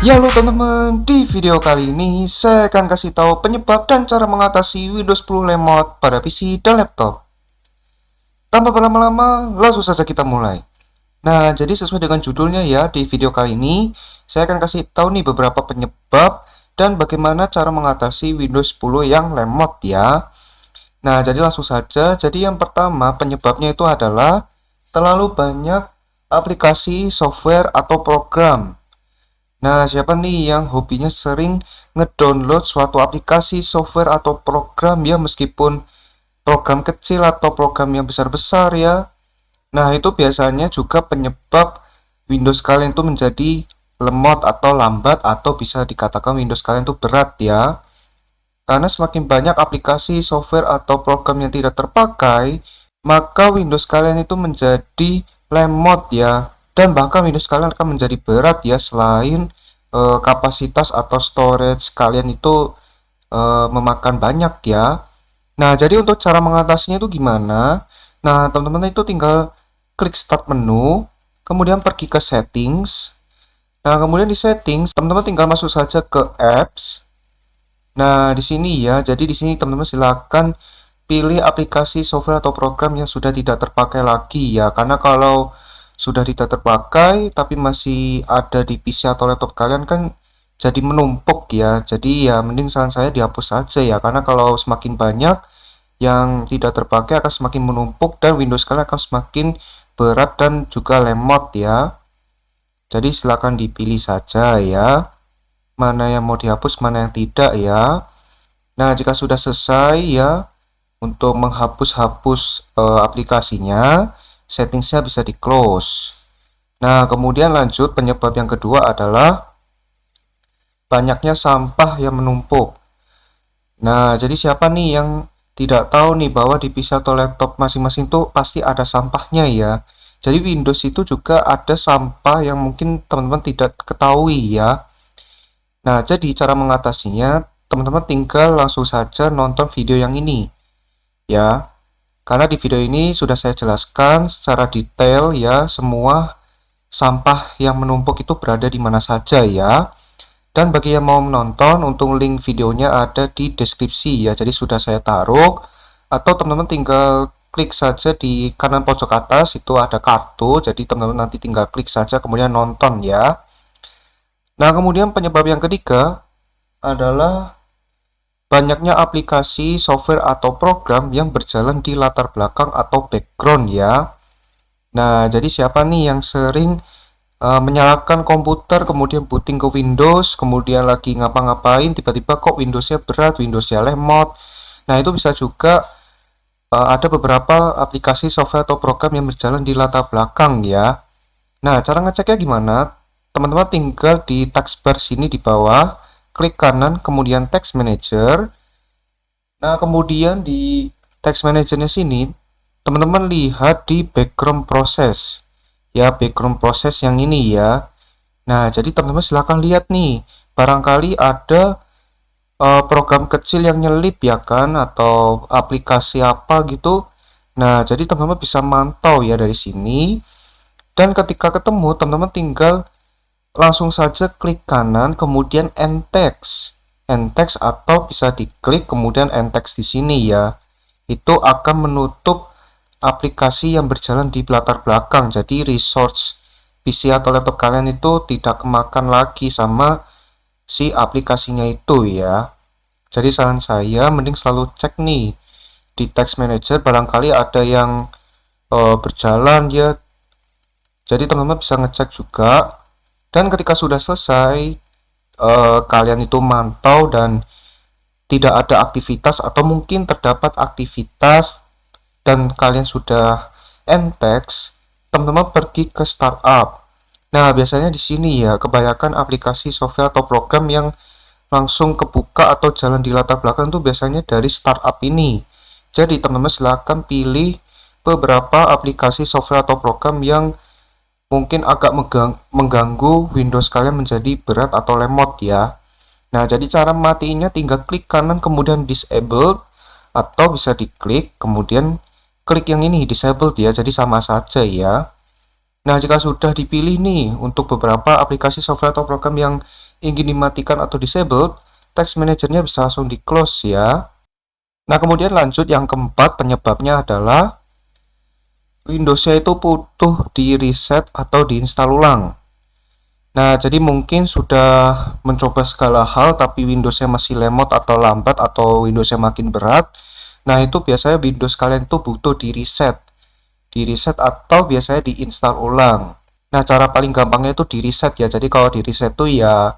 Ya halo teman-teman, di video kali ini saya akan kasih tahu penyebab dan cara mengatasi Windows 10 lemot pada PC dan laptop. Tanpa berlama-lama, langsung saja kita mulai. Nah, jadi sesuai dengan judulnya ya, di video kali ini saya akan kasih tahu nih beberapa penyebab dan bagaimana cara mengatasi Windows 10 yang lemot ya. Nah, jadi langsung saja. Jadi yang pertama penyebabnya itu adalah terlalu banyak aplikasi, software, atau program. Nah, siapa nih yang hobinya sering ngedownload suatu aplikasi, software, atau program ya, meskipun program kecil atau program yang besar-besar ya. Nah, itu biasanya juga penyebab Windows kalian itu menjadi lemot atau lambat, atau bisa dikatakan Windows kalian itu berat ya. Karena semakin banyak aplikasi, software, atau program yang tidak terpakai, maka Windows kalian itu menjadi lemot ya. Dan bahkan Windows kalian akan menjadi berat ya, selain kapasitas atau storage kalian itu memakan banyak ya. Nah, jadi untuk cara mengatasinya itu gimana? Nah, teman-teman itu tinggal klik start menu, kemudian pergi ke settings. Nah, kemudian di settings, teman-teman tinggal masuk saja ke apps. Nah, di sini ya, jadi di sini teman-teman silakan pilih aplikasi, software, atau program yang sudah tidak terpakai lagi ya. Karena kalau sudah tidak terpakai tapi masih ada di PC atau laptop kalian kan jadi menumpuk ya. Jadi ya mending saran saya dihapus saja ya. Karena kalau semakin banyak yang tidak terpakai akan semakin menumpuk dan Windows kalian akan semakin berat dan juga lemot ya. Jadi silakan dipilih saja ya, mana yang mau dihapus, mana yang tidak ya. Nah, jika sudah selesai ya, untuk menghapus-hapus aplikasinya, settingsnya bisa di close. Nah, kemudian lanjut penyebab yang kedua adalah banyaknya sampah yang menumpuk. Nah, jadi siapa nih yang tidak tahu nih bahwa di PC atau laptop masing-masing tuh pasti ada sampahnya ya. Jadi Windows itu juga ada sampah yang mungkin teman-teman tidak ketahui ya. Nah, jadi cara mengatasinya, teman-teman tinggal langsung saja nonton video yang ini ya. Karena di video ini sudah saya jelaskan secara detail ya, semua sampah yang menumpuk itu berada di mana saja ya. Dan bagi yang mau menonton, untuk link videonya ada di deskripsi ya. Jadi sudah saya taruh, atau teman-teman tinggal klik saja di kanan pojok atas, itu ada kartu. Jadi teman-teman nanti tinggal klik saja kemudian nonton ya. Nah, kemudian penyebab yang ketiga adalah banyaknya aplikasi, software, atau program yang berjalan di latar belakang atau background ya. Nah, jadi siapa nih yang sering menyalakan komputer, kemudian booting ke Windows, kemudian lagi ngapa-ngapain, tiba-tiba kok Windowsnya berat, Windowsnya lemot. Nah, itu bisa juga ada beberapa aplikasi, software, atau program yang berjalan di latar belakang ya. Nah, cara ngeceknya gimana? Teman-teman tinggal di taskbar sini di bawah, klik kanan, kemudian Text Manager. Nah, kemudian di Text Managernya sini, teman-teman lihat di background process. Ya, background process yang ini ya. Nah, jadi teman-teman silahkan lihat nih, barangkali ada program kecil yang nyelip ya kan, atau aplikasi apa gitu. Nah, jadi teman-teman bisa mantau ya dari sini. Dan ketika ketemu, teman-teman tinggal langsung saja klik kanan, kemudian end text. End text atau bisa diklik kemudian end text di sini ya. Itu akan menutup aplikasi yang berjalan di latar belakang. Jadi resource PC atau laptop kalian itu tidak kemakan lagi sama si aplikasinya itu ya. Jadi saran saya mending selalu cek nih di text manager, barangkali ada yang berjalan ya. Jadi teman-teman bisa ngecek juga. Dan ketika sudah selesai, kalian itu mantau dan tidak ada aktivitas, atau mungkin terdapat aktivitas dan kalian sudah end text, teman-teman pergi ke startup. Nah, biasanya di sini ya, kebanyakan aplikasi, software, atau program yang langsung kebuka atau jalan di latar belakang itu biasanya dari startup ini. Jadi teman-teman silahkan pilih beberapa aplikasi, software, atau program yang mungkin agak mengganggu Windows kalian menjadi berat atau lemot ya. Nah, jadi cara matiinnya tinggal klik kanan kemudian disable, atau bisa diklik kemudian klik yang ini disabled ya, jadi sama saja ya. Nah, jika sudah dipilih nih untuk beberapa aplikasi, software, atau program yang ingin dimatikan atau disabled, text managernya bisa langsung di close ya. Nah, kemudian lanjut yang keempat, penyebabnya adalah Windows-nya itu butuh di reset atau diinstal ulang. Nah, jadi mungkin sudah mencoba segala hal tapi Windows-nya masih lemot atau lambat atau Windows-nya makin berat. Nah, itu biasanya Windows kalian itu butuh di reset. Di reset atau biasanya diinstal ulang. Nah, cara paling gampangnya itu di reset ya. Jadi kalau di reset tuh ya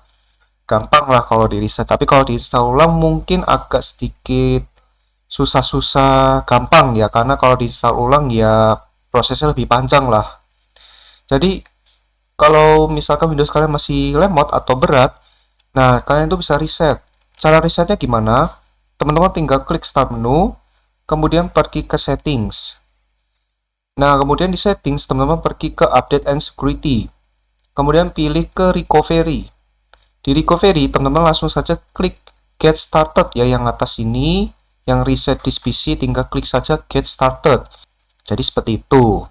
gampang lah kalau di reset. Tapi kalau diinstal ulang mungkin agak sedikit susah-susah gampang ya. Karena kalau diinstal ulang ya prosesnya lebih panjang lah. Jadi kalau misalkan Windows kalian masih lemot atau berat, nah kalian itu bisa reset. Cara resetnya gimana? Teman-teman tinggal klik start menu, kemudian pergi ke settings. Nah, kemudian di settings teman-teman pergi ke update and security. Kemudian pilih ke recovery. Di recovery teman-teman langsung saja klik get started ya, yang atas ini, yang reset this PC tinggal klik saja get started. Jadi seperti itu.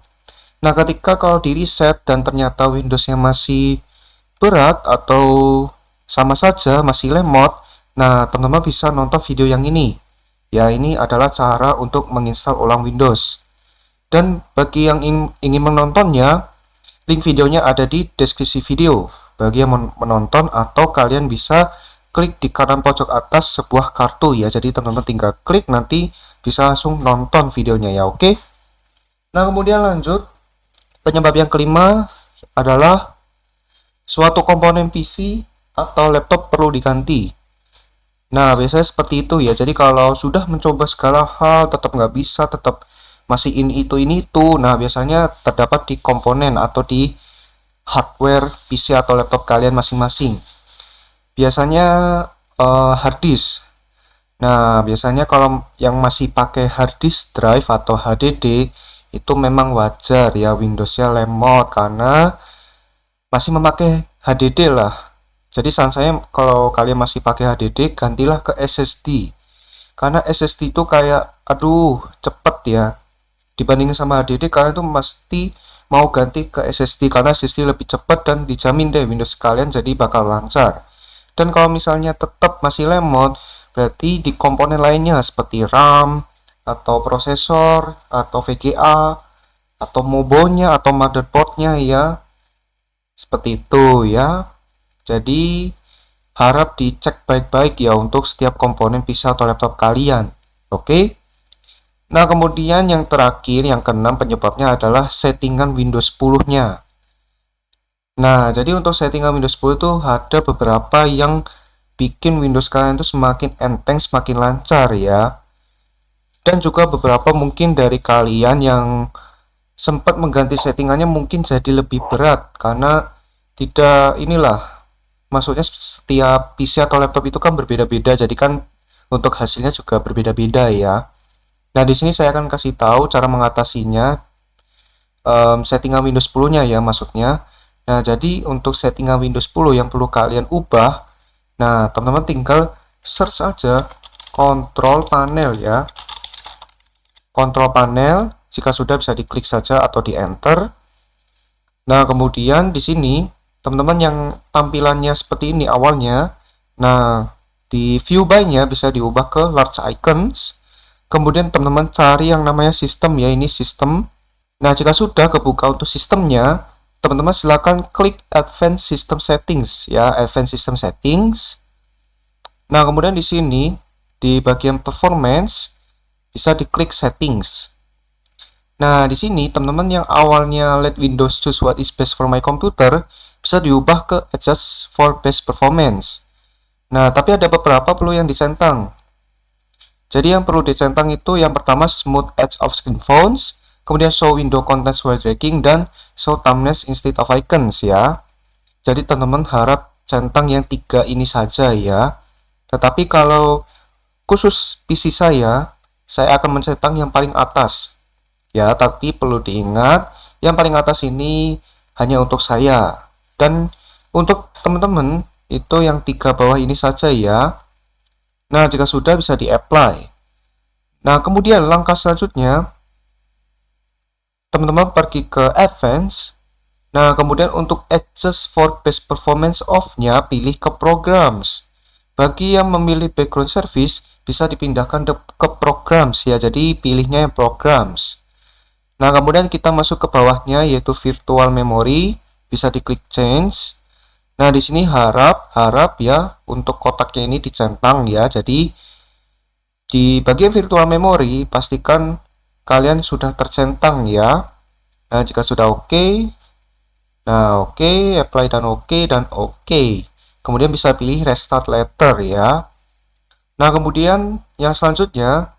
Nah, ketika kalau di reset dan ternyata Windows-nya masih berat atau sama saja masih lemot, nah teman-teman bisa nonton video yang ini. Ya, ini adalah cara untuk menginstal ulang Windows. Dan bagi yang ingin menontonnya, link videonya ada di deskripsi video. Bagi yang menonton atau kalian bisa klik di kanan pojok atas sebuah kartu ya. Jadi teman-teman tinggal klik nanti bisa langsung nonton videonya ya, oke? Nah, kemudian lanjut. Penyebab yang kelima adalah suatu komponen PC atau laptop perlu diganti. Nah, biasanya seperti itu ya. Jadi kalau sudah mencoba segala hal tetap nggak bisa, tetap masih ini itu. Nah, biasanya terdapat di komponen atau di hardware PC atau laptop kalian masing-masing. Biasanya hard disk. Nah, biasanya kalau yang masih pakai hard disk drive atau HDD itu memang wajar ya Windows-nya lemot karena masih memakai HDD lah. Jadi saran saya kalau kalian masih pakai HDD gantilah ke SSD. Karena SSD itu kayak aduh cepet ya. Dibandingin sama HDD kalian tuh mesti mau ganti ke SSD karena SSD lebih cepat dan dijamin deh Windows kalian jadi bakal lancar. Dan kalau misalnya tetap masih lemot, berarti di komponen lainnya seperti RAM atau prosesor atau VGA atau mobonya atau motherboardnya ya seperti itu ya. Jadi harap dicek baik-baik ya untuk setiap komponen PC atau laptop kalian, oke? Nah, kemudian yang terakhir yang keenam penyebabnya adalah settingan Windows 10-nya. Nah, jadi untuk settingan Windows 10 itu ada beberapa yang bikin Windows kalian itu semakin enteng, semakin lancar ya. Dan juga beberapa mungkin dari kalian yang sempat mengganti settingannya mungkin jadi lebih berat karena tidak inilah, maksudnya setiap PC atau laptop itu kan berbeda-beda, jadi kan untuk hasilnya juga berbeda-beda ya. Nah, di sini saya akan kasih tahu cara mengatasinya, settingan Windows 10-nya ya maksudnya. Nah, jadi untuk settingan Windows 10 yang perlu kalian ubah, nah teman-teman tinggal search aja kontrol panel ya. Kontrol panel, jika sudah bisa diklik saja atau di enter. Nah, kemudian di sini teman-teman yang tampilannya seperti ini awalnya, nah di view by-nya bisa diubah ke large icons. Kemudian teman-teman cari yang namanya sistem ya, ini sistem. Nah, jika sudah kebuka untuk sistemnya, teman-teman silakan klik advanced system settings ya, advanced system settings. Nah, kemudian di sini di bagian performance bisa diklik settings. Nah, di sini teman-teman yang awalnya let Windows choose what is best for my computer bisa diubah ke adjust for best performance. Nah, tapi ada beberapa perlu yang dicentang. Jadi yang perlu dicentang itu yang pertama smooth edge of screen fonts, kemudian show window contents while dragging, dan show thumbnails instead of icons ya. Jadi teman-teman harap centang yang tiga ini saja ya. Tetapi kalau khusus PC saya akan mencentang yang paling atas ya, tapi perlu diingat yang paling atas ini hanya untuk saya, dan untuk teman-teman itu yang tiga bawah ini saja ya. Nah, jika sudah bisa di-apply. Nah, kemudian langkah selanjutnya teman-teman pergi ke advance. Nah, kemudian untuk adjust for best performance of-nya, pilih ke programs. Bagi yang memilih background service, bisa dipindahkan ke programs ya, jadi pilihnya yang programs. Nah, kemudian kita masuk ke bawahnya yaitu virtual memory, bisa diklik change. Nah, di sini harap ya untuk kotaknya ini dicentang ya. Jadi di bagian virtual memory pastikan kalian sudah tercentang ya. Nah, jika sudah oke, nah oke, apply dan oke. Kemudian bisa pilih restart later ya. Nah, kemudian yang selanjutnya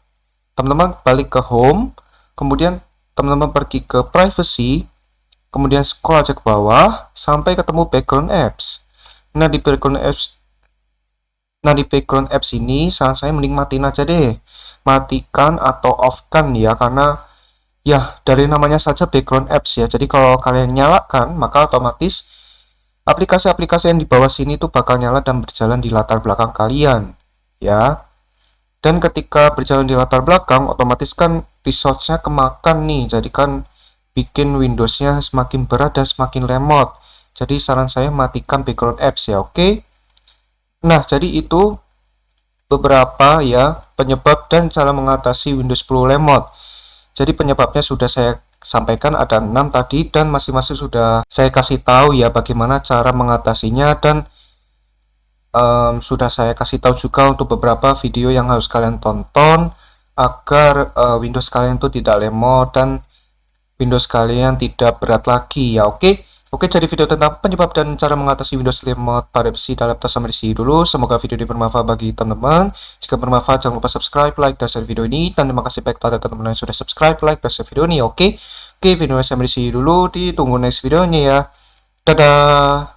teman-teman balik ke home, kemudian teman-teman pergi ke privacy, kemudian scroll aja ke bawah sampai ketemu background apps. Nah, di background apps ini saran saya mending matiin aja deh. Matikan atau off kan ya, karena ya dari namanya saja background apps ya. Jadi kalau kalian nyalakan, maka otomatis aplikasi-aplikasi yang di bawah sini tuh bakal nyala dan berjalan di latar belakang kalian ya. Dan ketika berjalan di latar belakang, otomatis kan resource-nya kemakan nih. Jadi kan bikin Windows-nya semakin berat dan semakin lemot. Jadi saran saya matikan background apps ya, oke? Nah, jadi itu beberapa ya penyebab dan cara mengatasi Windows 10 lemot. Jadi penyebabnya sudah saya sampaikan ada 6 tadi, dan masing-masing sudah saya kasih tahu ya bagaimana cara mengatasinya, dan sudah saya kasih tahu juga untuk beberapa video yang harus kalian tonton agar Windows kalian itu tidak lemot dan Windows kalian tidak berat lagi ya. Oke, jadi video tentang penyebab dan cara mengatasi Windows lemot pada PC dan laptop sampai di sini dulu. Semoga video ini bermanfaat bagi teman-teman. Jika bermanfaat, jangan lupa subscribe, like, dan share video ini. Dan terima kasih baik pada teman-teman yang sudah subscribe, like, dan share video ini. Oke, video sampai di sini dulu. Ditunggu next videonya ya. Dadah.